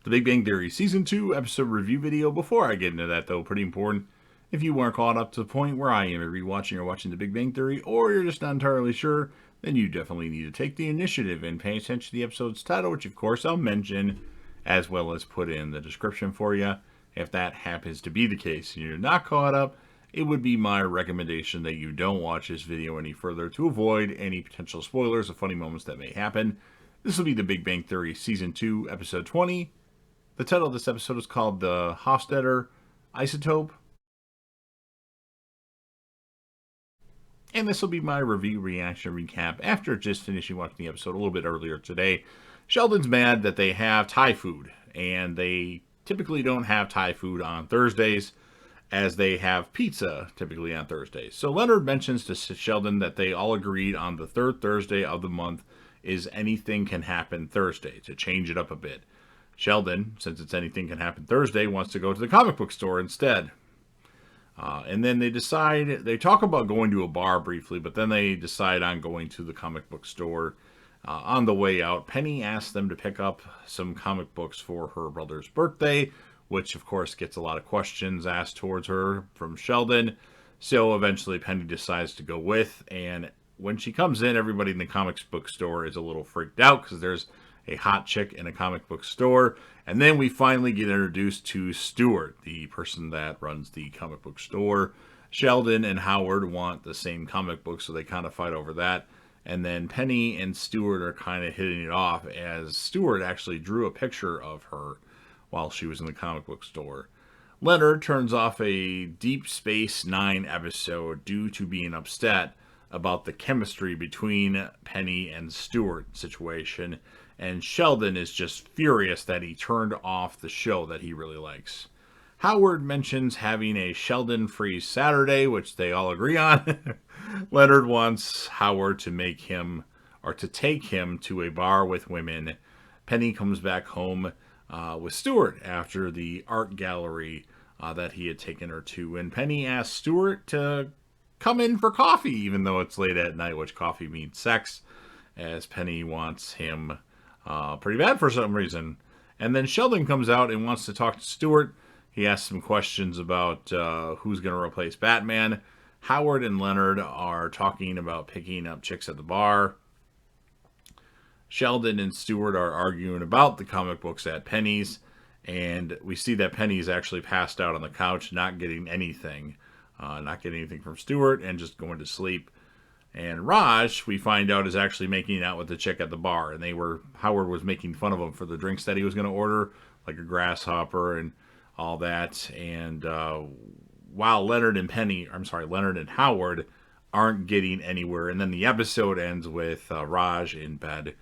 The Big Bang Theory Season 2 episode review video. Before I get into that, though, pretty important, if you weren't caught up to the point where I am rewatching or watching The Big Bang Theory, or you're just not entirely sure, then you definitely need to take the initiative and pay attention to the episode's title, which of course I'll mention, as well as put in the description for you. If that happens to be the case and you're not caught up, it would be my recommendation that you don't watch this video any further to avoid any potential spoilers of funny moments that may happen. This will be The Big Bang Theory Season 2, Episode 20. The title of this episode is called the Hofstadter Isotope. And this will be my review, reaction, recap after just finishing watching the episode a little bit earlier today. Sheldon's mad that they have Thai food, and they typically don't have Thai food on Thursdays, as they have pizza typically on Thursdays. So Leonard mentions to Sheldon that they all agreed on the third Thursday of the month is Anything Can Happen Thursday, to change it up a bit. Sheldon, since it's Anything Can Happen Thursday, wants to go to the comic book store instead. And then they talk about going to a bar briefly, but then they decide on going to the comic book store. On the way out, Penny asks them to pick up some comic books for her brother's birthday, which of course gets a lot of questions asked towards her from Sheldon. So eventually Penny decides to go with, and when she comes in, everybody in the comic book store is a little freaked out because there's a hot chick in a comic book store. And then we finally get introduced to Stewart, the person that runs the comic book store. Sheldon and Howard want the same comic book, so they kind of fight over that. And then Penny and Stewart are kind of hitting it off, as Stewart actually drew a picture of her while she was in the comic book store. Leonard turns off a Deep Space Nine episode due to being upset about the chemistry between Penny and Stewart situation, and Sheldon is just furious that he turned off the show that he really likes. Howard mentions having a Sheldon-free Saturday, which they all agree on. Leonard wants Howard to take him to a bar with women. Penny comes back home with Stewart after the art gallery that he had taken her to, and Penny asks Stewart to come in for coffee, even though it's late at night, which coffee means sex, as Penny wants him pretty bad for some reason. And then Sheldon comes out and wants to talk to Stewart. He asks some questions about who's going to replace Batman. Howard and Leonard are talking about picking up chicks at the bar. Sheldon and Stewart are arguing about the comic books at Penny's, and we see that Penny's actually passed out on the couch, not getting anything from Stewart, and just going to sleep. And Raj, we find out, is actually making out with the chick at the bar, and Howard was making fun of him for the drinks that he was going to order, like a grasshopper and all that. And while Leonard and Howard aren't getting anywhere, and then the episode ends with Raj in bed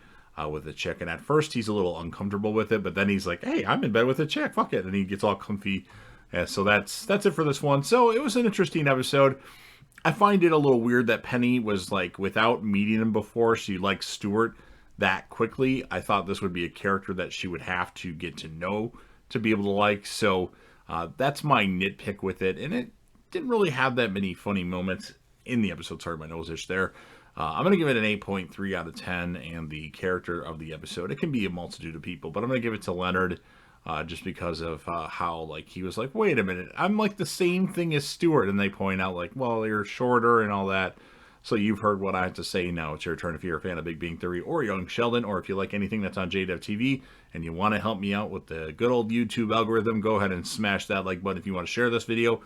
with a chick, and at first he's a little uncomfortable with it, but then he's like, hey, I'm in bed with a chick, fuck it, and he gets all comfy. So that's it for this one. So it was an interesting episode. I find it a little weird that Penny was like, without meeting him before, she likes Stewart that quickly. I thought this would be a character that she would have to get to know to be able to like. So that's my nitpick with it, and it didn't really have that many funny moments in the episode. Sorry, my nose itch there. I'm going to give it an 8.3 out of 10, and the character of the episode, it can be a multitude of people, but I'm going to give it to Leonard just because of how, like, he was like, wait a minute, I'm like the same thing as Stewart, and they point out, like, well, you're shorter and all that, so you've heard what I have to say. Now it's your turn if you're a fan of Big Bang Theory or Young Sheldon, or if you like anything that's on JDev TV, and you want to help me out with the good old YouTube algorithm, go ahead and smash that like button. If you want to share this video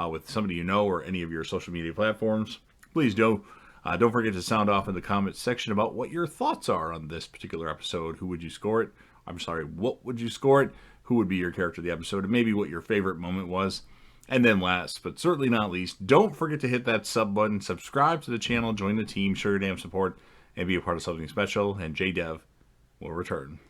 with somebody you know or any of your social media platforms, please do. Don't forget to sound off in the comments section about what your thoughts are on this particular episode. Who would you score it? What would you score it? Who would be your character of the episode? And maybe what your favorite moment was. And then last, but certainly not least, don't forget to hit that sub button, subscribe to the channel, join the team, show your damn support, and be a part of something special. And JDev will return.